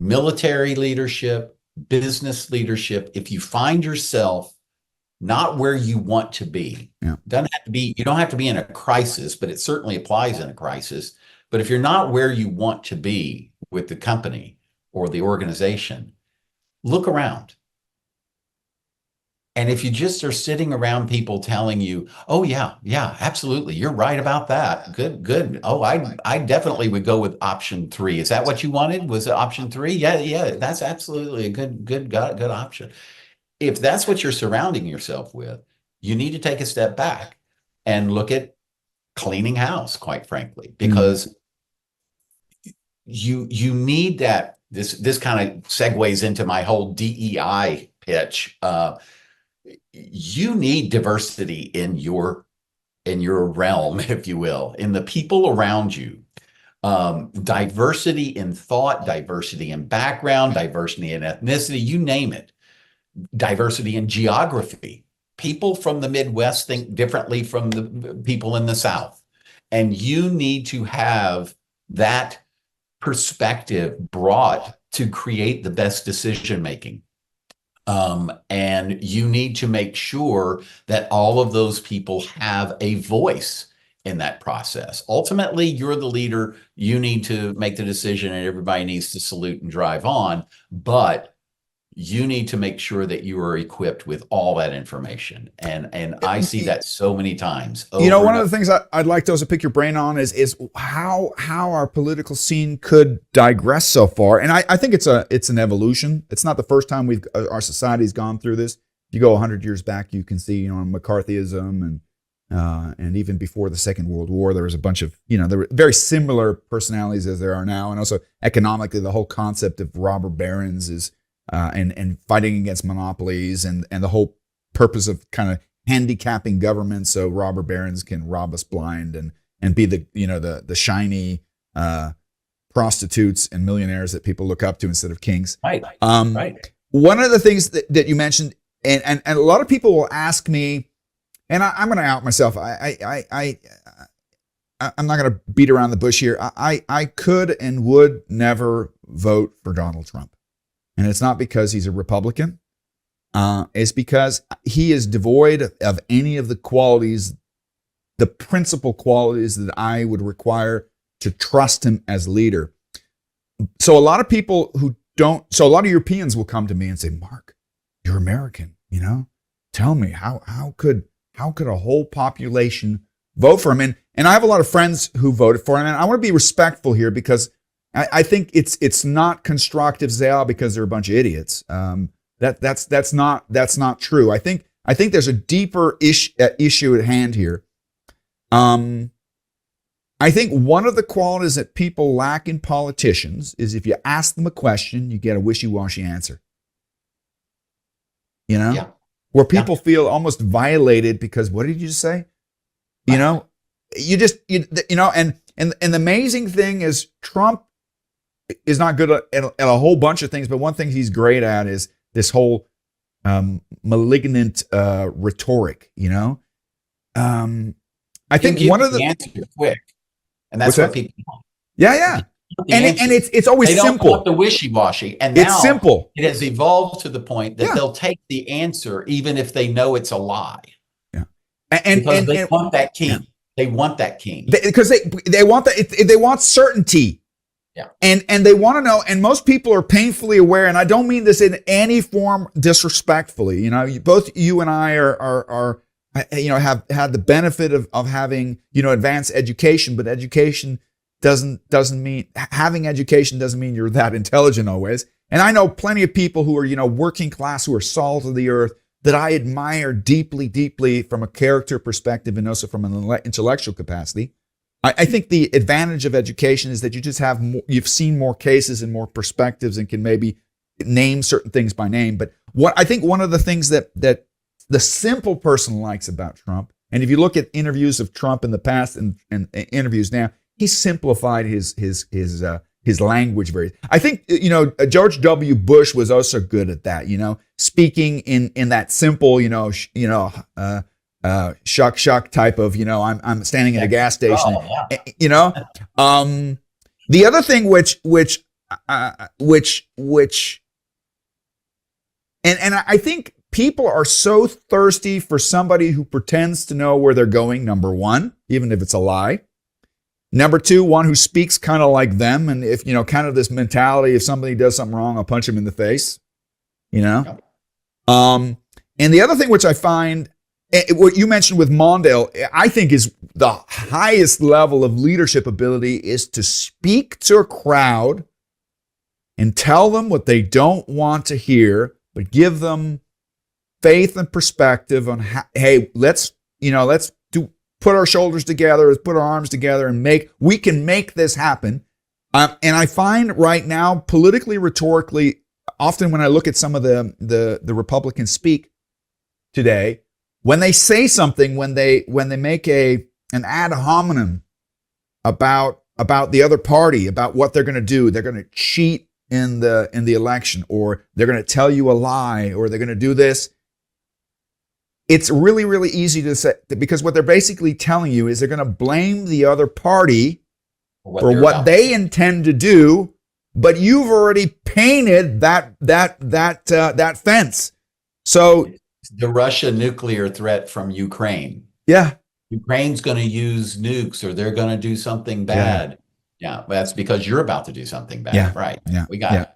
military leadership, business leadership, if you find yourself not where you want to be, doesn't have to be, you don't have to be in a crisis, but it certainly applies in a crisis. But if you're not where you want to be with the company or the organization, look around. And if you just are sitting around people telling you, oh, yeah, absolutely, you're right about that. Good. Oh, I definitely would go with option 3. Is that what you wanted? Was it option 3? Yeah, that's absolutely a good option. If that's what you're surrounding yourself with, you need to take a step back and look at cleaning house, quite frankly, because you need that. This kind of segues into my whole DEI pitch. You need diversity in your realm, if you will, in the people around you. Diversity in thought, diversity in background, diversity in ethnicity, you name it. Diversity in geography. People from the Midwest think differently from the people in the South. And you need to have that perspective brought to create the best decision making. And you need to make sure that all of those people have a voice in that process. Ultimately, you're the leader. You need to make the decision and everybody needs to salute and drive on. But you need to make sure that you are equipped with all that information. And I see that so many times. One of the things I'd like to also pick your brain on is how our political scene could digress so far. And I think it's an evolution. It's not the first time our society's gone through this. If you go 100 years back, you can see, McCarthyism and even before the Second World War, there was a bunch of, there were very similar personalities as there are now. And also economically, the whole concept of robber barons is, and fighting against monopolies and the whole purpose of kind of handicapping government so robber barons can rob us blind and be the shiny prostitutes and millionaires that people look up to instead of kings. Right. One of the things that you mentioned, and a lot of people will ask me, and I'm going to out myself. I'm not going to beat around the bush here. I could and would never vote for Donald Trump. And it's not because he's a Republican. It's because he is devoid of any of the qualities, the principal qualities that I would require to trust him as leader. So a lot of people a lot of Europeans will come to me and say, Mark, you're American, tell me how could a whole population vote for him? And I have a lot of friends who voted for him. And I want to be respectful here because I think it's not constructive zeal because they're a bunch of idiots. That's not true. I think there's a deeper issue at hand here. I think one of the qualities that people lack in politicians is if you ask them a question, you get a wishy-washy answer. Where people feel almost violated because what did you just say? And the amazing thing is Trump is not good at a whole bunch of things, but one thing he's great at is this whole malignant rhetoric. I think one of the answer quick, and that's what people want. Yeah. And it's always simple. They don't want the wishy-washy, and now it's simple. It has evolved to the point that they'll take the answer even if they know it's a lie. Yeah, because they want that king. Yeah. They want that king because they want that. They want certainty. Yeah. And they want to know, and most people are painfully aware, and I don't mean this in any form disrespectfully. Both you and I are have had the benefit of having, advanced education, but education doesn't mean having education doesn't mean you're that intelligent always. And I know plenty of people who are, working class, who are salt of the earth that I admire deeply, deeply from a character perspective and also from an intellectual capacity. I think the advantage of education is that you just have more, you've seen more cases and more perspectives and can maybe name certain things by name. But I think one of the things that the simple person likes about Trump, and if you look at interviews of Trump in the past and interviews now, he simplified his language very. I think George W. Bush was also good at that. Speaking in that simple shuck type of, I'm standing at a gas station, The other thing which and I think people are so thirsty for somebody who pretends to know where they're going. Number one, even if it's a lie. Number two, one who speaks kind of like them. And if, kind of this mentality, if somebody does something wrong, I'll punch him in the face, And the other thing which I find, what you mentioned with Mondale, I think is the highest level of leadership ability is to speak to a crowd and tell them what they don't want to hear, but give them faith and perspective on how, hey, let's put our shoulders together, let's put our arms together and we can make this happen. And I find right now, politically, rhetorically, often when I look at some of the Republicans speak today, when they say something, when they make an ad hominem about the other party, about what they're going to do, they're going to cheat in the election, or they're going to tell you a lie, or they're going to do this. It's really, really easy to say, because what they're basically telling you is they're going to blame the other party for what they intend to do, but you've already painted that fence. So the Russian nuclear threat from Ukraine. Yeah. Ukraine's going to use nukes, or they're going to do something bad. Yeah, that's because you're about to do something bad. Yeah. Right. Yeah. We got it.